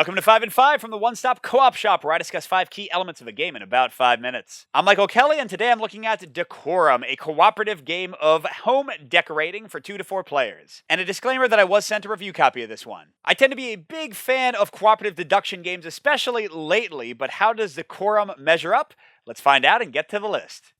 Welcome to 5 and 5 from the one-stop co-op shop where I discuss 5 key elements of a game in about 5 minutes. I'm Michael Kelly, and today I'm looking at Decorum, a cooperative game of home decorating for 2 to 4 players. And a disclaimer that I was sent a review copy of this one. I tend to be a big fan of cooperative deduction games, especially lately, but how does Decorum measure up? Let's find out and get to the list.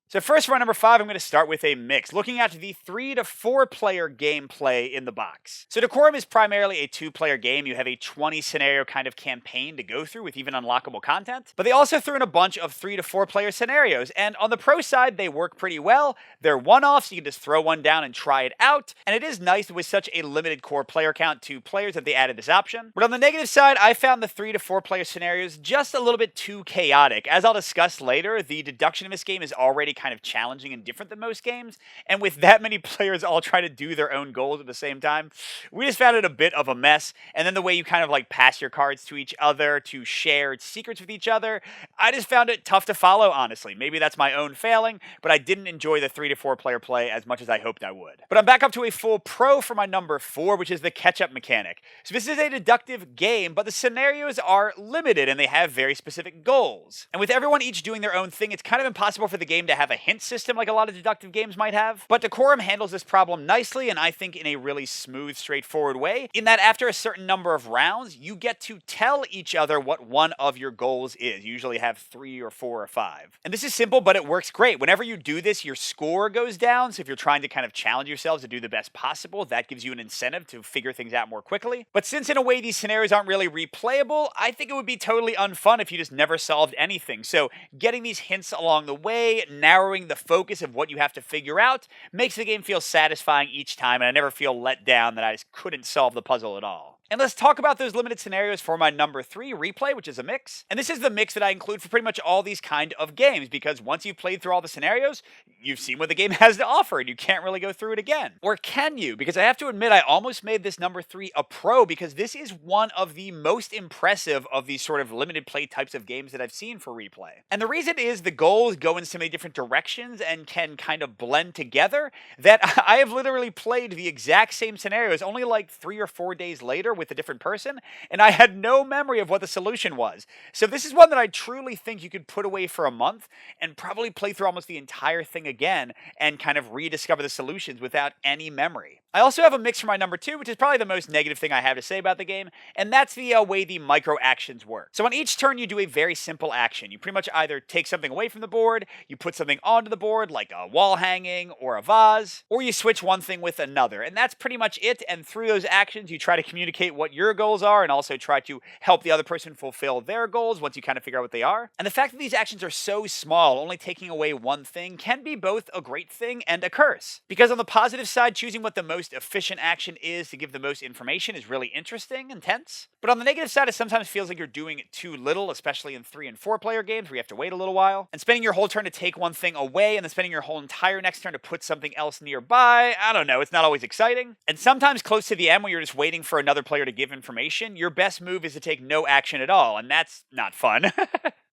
So first for my number 5, I'm going to start with a mix, looking at the 3 to 4 player gameplay in the box. So Décorum is primarily a 2-player game. You have a 20 scenario kind of campaign to go through with even unlockable content. But they also threw in a bunch of 3 to 4 player scenarios, and on the pro side, they work pretty well. They're one-offs, you can just throw one down and try it out, and it is nice with such a limited core player count to players that they added this option. But on the negative side, I found the 3 to 4 player scenarios just a little bit too chaotic. As I'll discuss later, the deduction in this game is already kind of challenging and different than most games, and with that many players all trying to do their own goals at the same time, we just found it a bit of a mess. And then the way you kind of like pass your cards to each other, to share secrets with each other, I just found it tough to follow, honestly. Maybe that's my own failing, but I didn't enjoy the 3 to 4 player play as much as I hoped I would. But I'm back up to a full pro for my number 4, which is the catch-up mechanic. So this is a deductive game, but the scenarios are limited and they have very specific goals. And with everyone each doing their own thing, it's kind of impossible for the game to have a hint system like a lot of deductive games might have. But Décorum handles this problem nicely, and I think in a really smooth, straightforward way, in that after a certain number of rounds, you get to tell each other what one of your goals is. You usually have 3 or 4 or 5. And this is simple, but it works great. Whenever you do this, your score goes down, so if you're trying to kind of challenge yourselves to do the best possible, that gives you an incentive to figure things out more quickly. But since in a way these scenarios aren't really replayable, I think it would be totally unfun if you just never solved anything. So getting these hints along the way, narrowing the focus of what you have to figure out, makes the game feel satisfying each time, and I never feel let down that I just couldn't solve the puzzle at all. And let's talk about those limited scenarios for my number 3, Replay, which is a mix. And this is the mix that I include for pretty much all these kind of games, because once you've played through all the scenarios, you've seen what the game has to offer, and you can't really go through it again. Or can you? Because I have to admit, I almost made this number 3 a pro, because this is one of the most impressive of these sort of limited play types of games that I've seen for Replay. And the reason is the goals go in so many different directions and can kind of blend together that I have literally played the exact same scenarios only like 3 or 4 days later with a different person, and I had no memory of what the solution was. So this is one that I truly think you could put away for a month and probably play through almost the entire thing again and kind of rediscover the solutions without any memory. I also have a mix for my number 2, which is probably the most negative thing I have to say about the game, and that's the way the micro actions work. So on each turn, you do a very simple action. You pretty much either take something away from the board, you put something onto the board, like a wall hanging or a vase, or you switch one thing with another. And that's pretty much it, and through those actions, you try to communicate what your goals are and also try to help the other person fulfill their goals once you kind of figure out what they are. And the fact that these actions are so small, only taking away one thing, can be both a great thing and a curse. Because on the positive side, choosing what the most efficient action is to give the most information is really interesting and tense. But on the negative side, it sometimes feels like you're doing too little, especially in 3 and 4 player games where you have to wait a little while. And spending your whole turn to take one thing away and then spending your whole entire next turn to put something else nearby, I don't know, it's not always exciting. And sometimes close to the end when you're just waiting for another player to give information, your best move is to take no action at all, and that's not fun.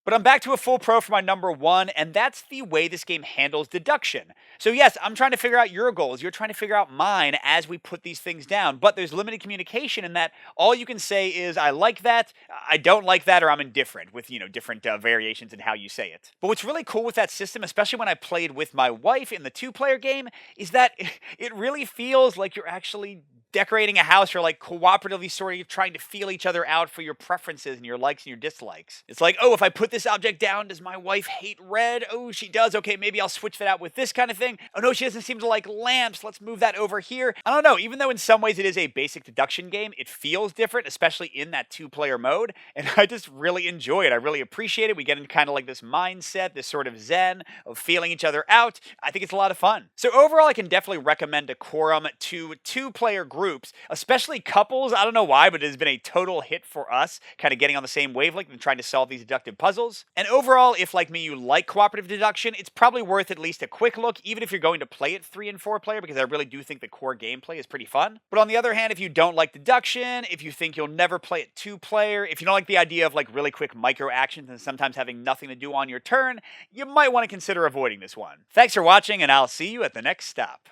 But I'm back to a full pro for my number 1, and that's the way this game handles deduction. So yes, I'm trying to figure out your goals, you're trying to figure out mine as we put these things down, but there's limited communication in that all you can say is, I like that, I don't like that, or I'm indifferent, with, different variations in how you say it. But what's really cool with that system, especially when I played with my wife in the 2-player game, is that it really feels like you're actually decorating a house or like cooperatively sort of trying to feel each other out for your preferences and your likes and your dislikes. It's like, oh, if I put this object down, does my wife hate red? Oh, she does. Okay, maybe I'll switch that out with this kind of thing. Oh no, she doesn't seem to like lamps. Let's move that over here. I don't know. Even though in some ways it is a basic deduction game, it feels different, especially in that 2-player mode. And I just really enjoy it. I really appreciate it. We get into kind of like this mindset, this sort of zen of feeling each other out. I think it's a lot of fun. So overall, I can definitely recommend Décorum to 2-player groups groups, especially couples. I don't know why, but it has been a total hit for us, kind of getting on the same wavelength and trying to solve these deductive puzzles. And overall, if like me, you like cooperative deduction, it's probably worth at least a quick look, even if you're going to play it 3 and 4 player, because I really do think the core gameplay is pretty fun. But on the other hand, if you don't like deduction, if you think you'll never play it 2 player, if you don't like the idea of like really quick micro actions and sometimes having nothing to do on your turn, you might want to consider avoiding this one. Thanks for watching, and I'll see you at the next stop.